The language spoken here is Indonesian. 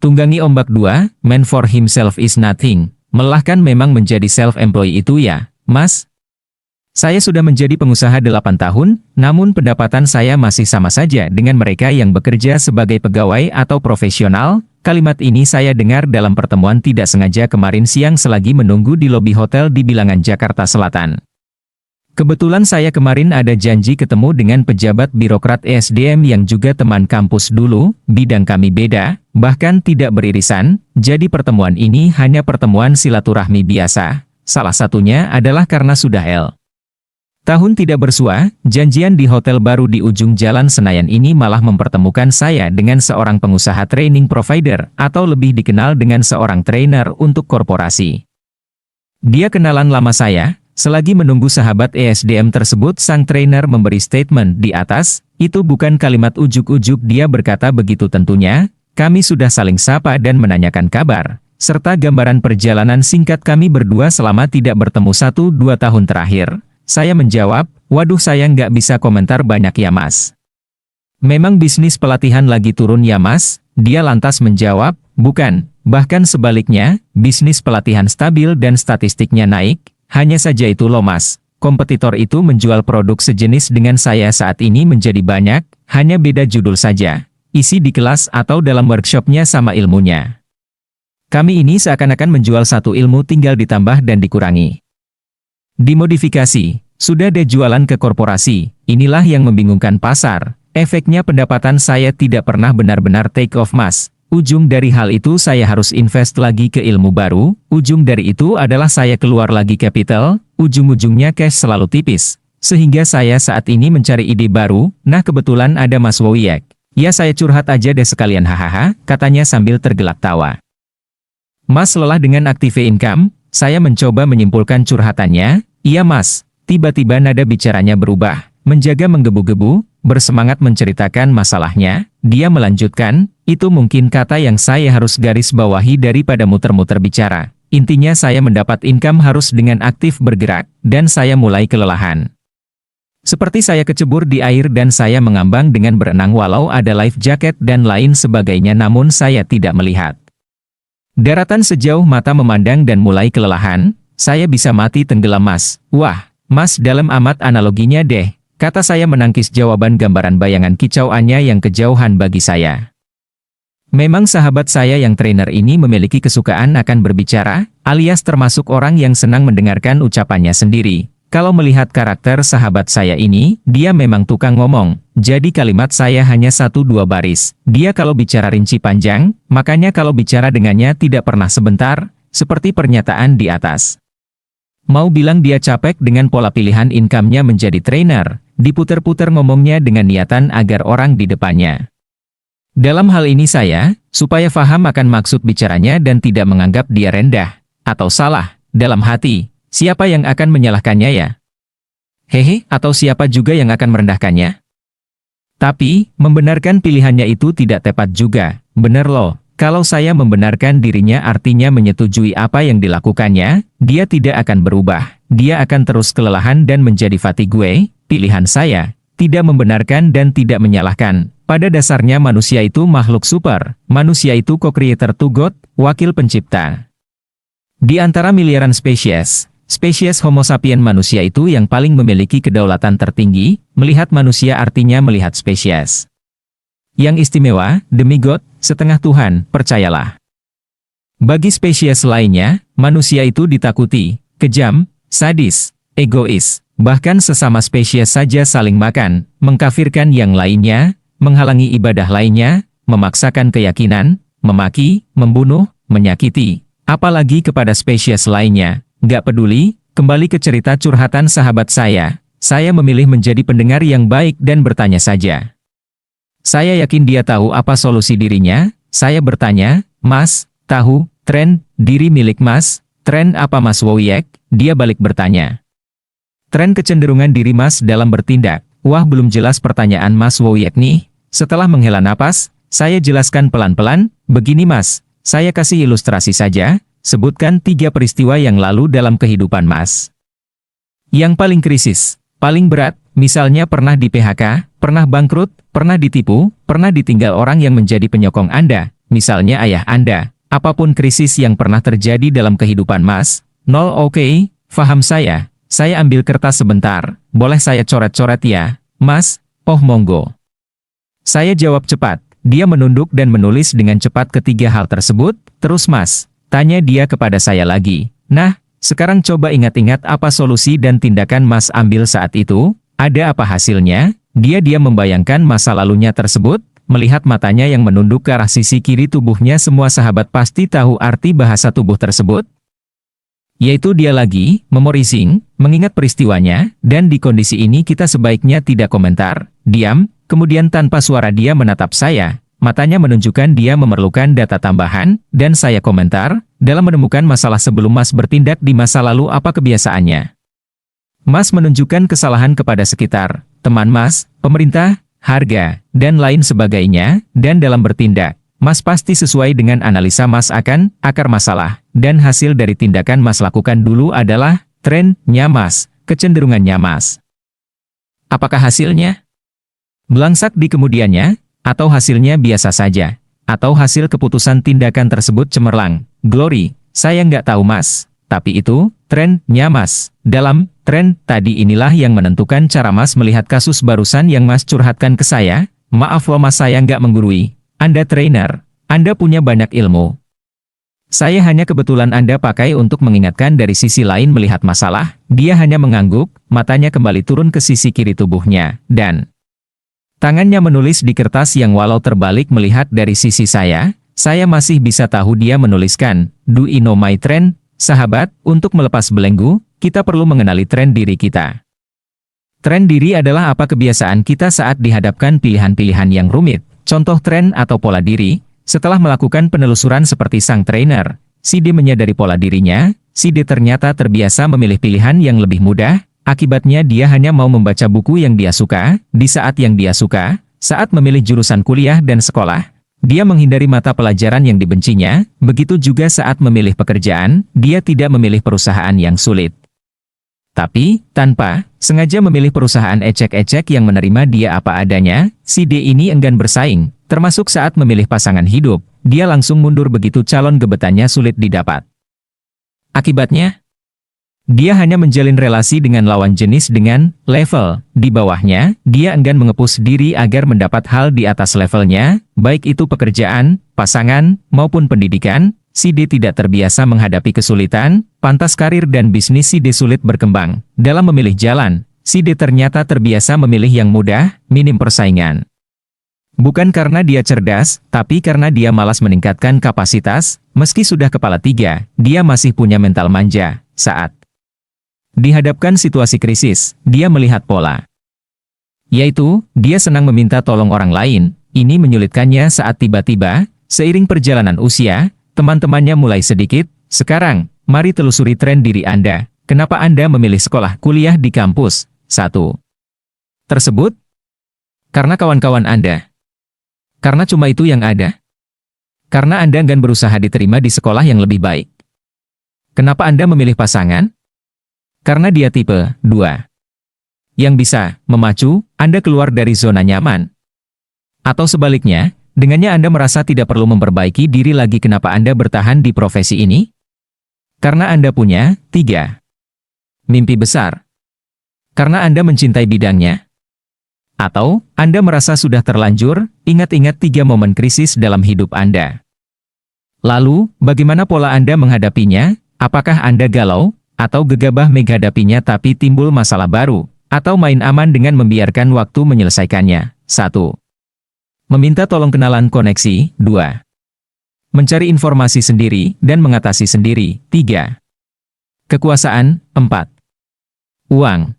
Tunggangi ombak dua, man for himself is nothing. Melelahkan memang menjadi self-employed itu ya, Mas? Saya sudah menjadi pengusaha 8 tahun, namun pendapatan saya masih sama saja dengan mereka yang bekerja sebagai pegawai atau profesional. Kalimat ini saya dengar dalam pertemuan tidak sengaja kemarin siang selagi menunggu di lobi hotel di Bilangan, Jakarta Selatan. Kebetulan saya kemarin ada janji ketemu dengan pejabat birokrat ESDM yang juga teman kampus dulu, bidang kami beda, bahkan tidak beririsan, jadi pertemuan ini hanya pertemuan silaturahmi biasa. Salah satunya adalah karena sudah tahun tidak bersua, janjian di hotel baru di ujung Jalan Senayan ini malah mempertemukan saya dengan seorang pengusaha training provider, atau lebih dikenal dengan seorang trainer untuk korporasi. Dia kenalan lama saya. Selagi menunggu sahabat ESDM tersebut, sang trainer memberi statement di atas, itu bukan kalimat ujuk-ujuk, dia berkata begitu tentunya, kami sudah saling sapa dan menanyakan kabar, serta gambaran perjalanan singkat kami berdua selama tidak bertemu 1-2 tahun terakhir. Saya menjawab, waduh saya nggak bisa komentar banyak ya Mas. Memang bisnis pelatihan lagi turun ya Mas? Dia lantas menjawab, bukan, bahkan sebaliknya, bisnis pelatihan stabil dan statistiknya naik. Hanya saja itu loh Mas, kompetitor itu menjual produk sejenis dengan saya saat ini menjadi banyak, hanya beda judul saja. Isi di kelas atau dalam workshopnya sama ilmunya. Kami ini seakan-akan menjual satu ilmu tinggal ditambah dan dikurangi. Dimodifikasi, sudah deh jualan ke korporasi, inilah yang membingungkan pasar. Efeknya pendapatan saya tidak pernah benar-benar take off Mas. Ujung dari hal itu saya harus invest lagi ke ilmu baru, ujung dari itu adalah saya keluar lagi capital, ujung-ujungnya cash selalu tipis. Sehingga saya saat ini mencari ide baru, nah kebetulan ada Mas Woyek. Ya saya curhat aja deh sekalian hahaha, katanya sambil tergelak tawa. Mas lelah dengan active income, saya mencoba menyimpulkan curhatannya, iya Mas, tiba-tiba nada bicaranya berubah, menjaga menggebu-gebu, bersemangat menceritakan masalahnya, dia melanjutkan, itu mungkin kata yang saya harus garis bawahi daripada muter-muter bicara. Intinya saya mendapat income harus dengan aktif bergerak, dan saya mulai kelelahan. Seperti saya kecebur di air dan saya mengambang dengan berenang walau ada life jacket dan lain sebagainya namun saya tidak melihat daratan sejauh mata memandang dan mulai kelelahan, saya bisa mati tenggelam Mas. Wah, Mas dalam amat analoginya deh. Kata saya menangkis jawaban gambaran bayangan kicauannya yang kejauhan bagi saya. Memang sahabat saya yang trainer ini memiliki kesukaan akan berbicara, alias termasuk orang yang senang mendengarkan ucapannya sendiri. Kalau melihat karakter sahabat saya ini, dia memang tukang ngomong, jadi kalimat saya hanya 1-2 baris. Dia kalau bicara rinci panjang, makanya kalau bicara dengannya tidak pernah sebentar, seperti pernyataan di atas. Mau bilang dia capek dengan pola pilihan income-nya menjadi trainer, diputer-puter ngomongnya dengan niatan agar orang di depannya. Dalam hal ini saya, supaya paham akan maksud bicaranya dan tidak menganggap dia rendah, atau salah, dalam hati, siapa yang akan menyalahkannya ya? Hehe, atau siapa juga yang akan merendahkannya? Tapi, membenarkan pilihannya itu tidak tepat juga, bener loh. Kalau saya membenarkan dirinya artinya menyetujui apa yang dilakukannya, dia tidak akan berubah. Dia akan terus kelelahan dan menjadi fatigue. Pilihan saya, tidak membenarkan dan tidak menyalahkan. Pada dasarnya manusia itu makhluk super. Manusia itu co-creator to God, wakil pencipta. Di antara miliaran spesies Homo sapien manusia itu yang paling memiliki kedaulatan tertinggi. Melihat manusia artinya melihat spesies yang istimewa, demi God, setengah Tuhan, percayalah. Bagi spesies lainnya, manusia itu ditakuti, kejam, sadis, egois, bahkan sesama spesies saja saling makan, mengkafirkan yang lainnya, menghalangi ibadah lainnya, memaksakan keyakinan, memaki, membunuh, menyakiti. Apalagi kepada spesies lainnya, nggak peduli. Kembali ke cerita curhatan sahabat saya memilih menjadi pendengar yang baik dan bertanya saja. Saya yakin dia tahu apa solusi dirinya. Saya bertanya, Mas, tahu tren diri milik Mas? Tren apa Mas Woyek? Dia balik bertanya. Tren kecenderungan diri Mas dalam bertindak. Wah, belum jelas pertanyaan Mas Woyek nih. Setelah menghela napas, saya jelaskan pelan-pelan. Begini Mas, saya kasih ilustrasi saja. Sebutkan 3 peristiwa yang lalu dalam kehidupan Mas. Yang paling krisis, paling berat, misalnya pernah di PHK, pernah bangkrut, pernah ditipu, pernah ditinggal orang yang menjadi penyokong Anda, misalnya ayah Anda. Apapun krisis yang pernah terjadi dalam kehidupan Mas. 0 Oke, paham saya. Saya ambil kertas sebentar. Boleh saya coret-coret ya, Mas? Oh monggo. Saya jawab cepat. Dia menunduk dan menulis dengan cepat ketiga hal tersebut. Terus Mas, tanya dia kepada saya lagi. Nah, sekarang coba ingat-ingat apa solusi dan tindakan Mas ambil saat itu? Ada apa hasilnya? Dia membayangkan masa lalunya tersebut, melihat matanya yang menunduk ke arah sisi kiri tubuhnya. Semua sahabat pasti tahu arti bahasa tubuh tersebut. Yaitu dia lagi, memorizing, mengingat peristiwanya, dan di kondisi ini kita sebaiknya tidak komentar, diam, kemudian tanpa suara dia menatap saya, matanya menunjukkan dia memerlukan data tambahan, dan saya komentar, dalam menemukan masalah sebelum Mas bertindak di masa lalu apa kebiasaannya. Mas menunjukkan kesalahan kepada sekitar, teman Mas, pemerintah, harga, dan lain sebagainya, dan dalam bertindak, Mas pasti sesuai dengan analisa Mas akan akar masalah, dan hasil dari tindakan Mas lakukan dulu adalah trennya Mas, kecenderungannya Mas. Apakah hasilnya? Belangsak di kemudiannya, atau hasilnya biasa saja, atau hasil keputusan tindakan tersebut cemerlang, glory, saya nggak tahu Mas, tapi itu, trennya Mas. Dalam tren tadi inilah yang menentukan cara Mas melihat kasus barusan yang Mas curhatkan ke saya. Maaf loh Mas, saya nggak menggurui. Anda trainer, Anda punya banyak ilmu. Saya hanya kebetulan Anda pakai untuk mengingatkan dari sisi lain melihat masalah. Dia hanya mengangguk, matanya kembali turun ke sisi kiri tubuhnya, dan tangannya menulis di kertas yang walau terbalik melihat dari sisi saya masih bisa tahu dia menuliskan, do you know my trend? Sahabat, untuk melepas belenggu, kita perlu mengenali tren diri kita. Tren diri adalah apa kebiasaan kita saat dihadapkan pilihan-pilihan yang rumit. Contoh tren atau pola diri, setelah melakukan penelusuran seperti sang trainer, si D menyadari pola dirinya, si D ternyata terbiasa memilih pilihan yang lebih mudah, akibatnya dia hanya mau membaca buku yang dia suka, di saat yang dia suka, saat memilih jurusan kuliah dan sekolah. Dia menghindari mata pelajaran yang dibencinya, begitu juga saat memilih pekerjaan, dia tidak memilih perusahaan yang sulit. Tapi, tanpa sengaja memilih perusahaan ecek-ecek yang menerima dia apa adanya, si D ini enggan bersaing, termasuk saat memilih pasangan hidup, dia langsung mundur begitu calon gebetannya sulit didapat. Akibatnya, dia hanya menjalin relasi dengan lawan jenis dengan level di bawahnya, dia enggan mengepus diri agar mendapat hal di atas levelnya, baik itu pekerjaan, pasangan, maupun pendidikan. Si D tidak terbiasa menghadapi kesulitan, pantas karir dan bisnis si D sulit berkembang. Dalam memilih jalan, si D ternyata terbiasa memilih yang mudah, minim persaingan. Bukan karena dia cerdas, tapi karena dia malas meningkatkan kapasitas, meski sudah kepala 3, dia masih punya mental manja. Saat dihadapkan situasi krisis, dia melihat pola. Yaitu, dia senang meminta tolong orang lain, ini menyulitkannya saat tiba-tiba, seiring perjalanan usia, teman-temannya mulai sedikit. Sekarang, mari telusuri tren diri Anda. Kenapa Anda memilih sekolah kuliah di kampus 1 tersebut? Karena kawan-kawan Anda. Karena cuma itu yang ada. Karena Anda enggan berusaha diterima di sekolah yang lebih baik. Kenapa Anda memilih pasangan? Karena dia tipe 2 yang bisa memacu Anda keluar dari zona nyaman. Atau sebaliknya, dengannya Anda merasa tidak perlu memperbaiki diri lagi. Kenapa Anda bertahan di profesi ini? Karena Anda punya 3 mimpi besar. Karena Anda mencintai bidangnya. Atau, Anda merasa sudah terlanjur. Ingat-ingat 3 momen krisis dalam hidup Anda. Lalu, bagaimana pola Anda menghadapinya? Apakah Anda galau atau gegabah menghadapinya tapi timbul masalah baru? Atau main aman dengan membiarkan waktu menyelesaikannya? 1. Meminta tolong kenalan koneksi. 2. Mencari informasi sendiri dan mengatasi sendiri. 3. Kekuasaan. 4. Uang.